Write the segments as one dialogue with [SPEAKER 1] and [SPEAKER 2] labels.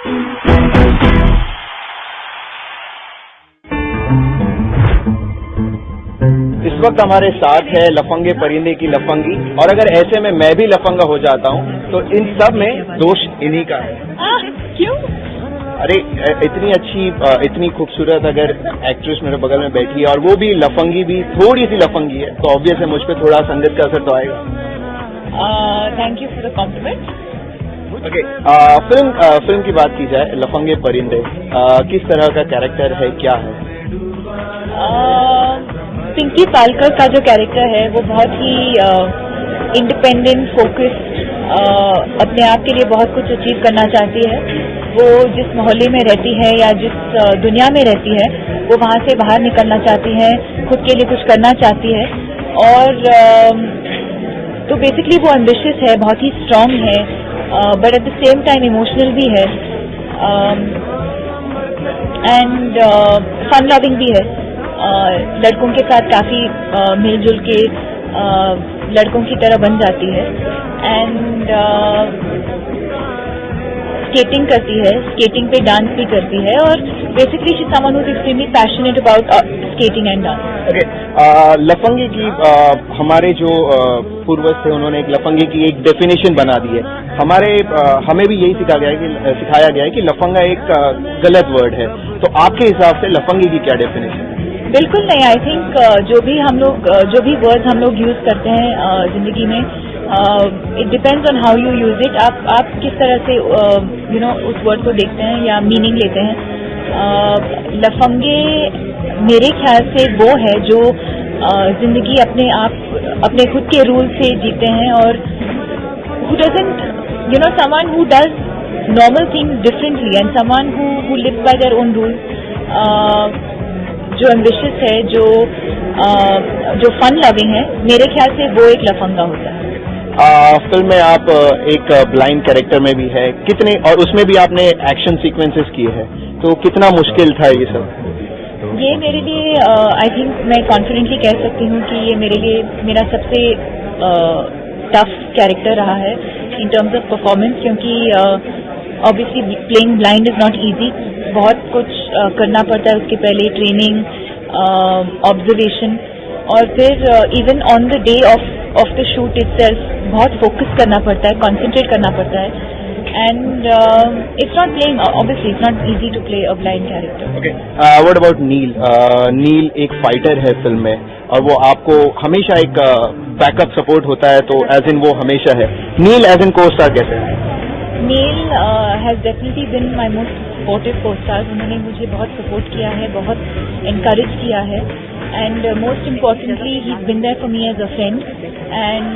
[SPEAKER 1] इस वक्त हमारे साथ है लफंगे परिंदे की लफंगी, और अगर ऐसे में मैं भी लफंगा हो जाता हूँ तो इन सब में दोष इन्हीं का है।
[SPEAKER 2] क्यों?
[SPEAKER 1] अरे इतनी अच्छी इतनी खूबसूरत अगर एक्ट्रेस मेरे बगल में बैठी है और वो भी लफंगी भी थोड़ी सी लफंगी है, तो ऑब्वियस है मुझ पर थोड़ा संगत का असर तो आएगा।
[SPEAKER 2] Thank you for the compliment.
[SPEAKER 1] Okay, film की बात की जाए, लफंगे परिंदे किस तरह का कैरेक्टर है, क्या है?
[SPEAKER 2] पिंकी पालकर का जो कैरेक्टर है वो बहुत ही इंडिपेंडेंट, फोकस्ड, अपने आप के लिए बहुत कुछ अचीव करना चाहती है। वो जिस मोहल्ले में रहती है या जिस दुनिया में रहती है वो वहाँ से बाहर निकलना चाहती है, खुद के लिए कुछ करना चाहती है। और तो बेसिकली वो एम्बिशियस है, बहुत ही स्ट्रांग है, but at the same time emotional भी है, एंड फन लविंग भी है। लड़कों के साथ काफी मिलजुल के लड़कों की तरह बन जाती है, एंड स्केटिंग करती है, स्केटिंग पे डांस भी करती है, और basically she someone who is extremely passionate about skating and dance.
[SPEAKER 1] Okay, Lafangey की हमारे जो पूर्वज थे उन्होंने एक लफंगे की एक डेफिनेशन बना दी है। हमें भी यही सिखाया गया है कि लफंगा एक गलत वर्ड है, तो आपके हिसाब से लफंगे की क्या डेफिनेशन है?
[SPEAKER 2] बिल्कुल नहीं। आई थिंक जो भी वर्ड्स हम लोग यूज करते हैं जिंदगी में, it depends on how you use it. आप किस तरह से उस वर्ड को देखते हैं या मीनिंग लेते हैं। लफंगे मेरे ख्याल से वो है जो जिंदगी अपने खुद के रूल से जीते हैं, और who doesn't someone who does normal things differently and someone who lives by their own rules, जो एम्बिशियस है, जो फन लविंग है, मेरे ख्याल से वो एक लफंगा होता है।
[SPEAKER 1] फिल्म में आप एक ब्लाइंड कैरेक्टर में भी है, कितने, और उसमें भी आपने एक्शन सीक्वेंसेस किए हैं, तो कितना मुश्किल था ये सब?
[SPEAKER 2] ये मेरे लिए आई थिंक मैं कॉन्फिडेंटली कह सकती हूँ कि ये मेरे लिए मेरा सबसे टफ कैरेक्टर रहा है इन टर्म्स ऑफ परफॉर्मेंस, क्योंकि obviously playing blind is not easy. बहुत कुछ करना पड़ता है उसके पहले, ट्रेनिंग, ऑब्जर्वेशन, और फिर even on the day of the shoot itself बहुत फोकस करना पड़ता है, कॉन्सेंट्रेट करना पड़ता है, and it's not playing, obviously it's not easy to play a blind character.
[SPEAKER 1] Okay, what about Neil? Neil एक फाइटर है फिल्म में, और वो आपको हमेशा एक बैकअप सपोर्ट होता है, तो एज इन वो हमेशा है। नील एज इन को-स्टार कैसे है?
[SPEAKER 2] Neil has definitely been my most supportive co-star. उन्होंने मुझे बहुत सपोर्ट किया है, बहुत इनकरेज किया है, and most importantly he is been there for me as a friend, and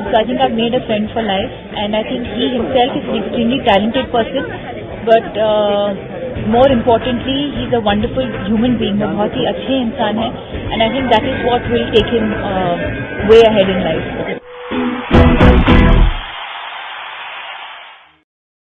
[SPEAKER 2] so I think I made a friend for life, and I think he himself is an extremely talented person, but more importantly he is a wonderful human being. वो बहुत ही अच्छे इंसान है, and I think that is what will take him way ahead in life.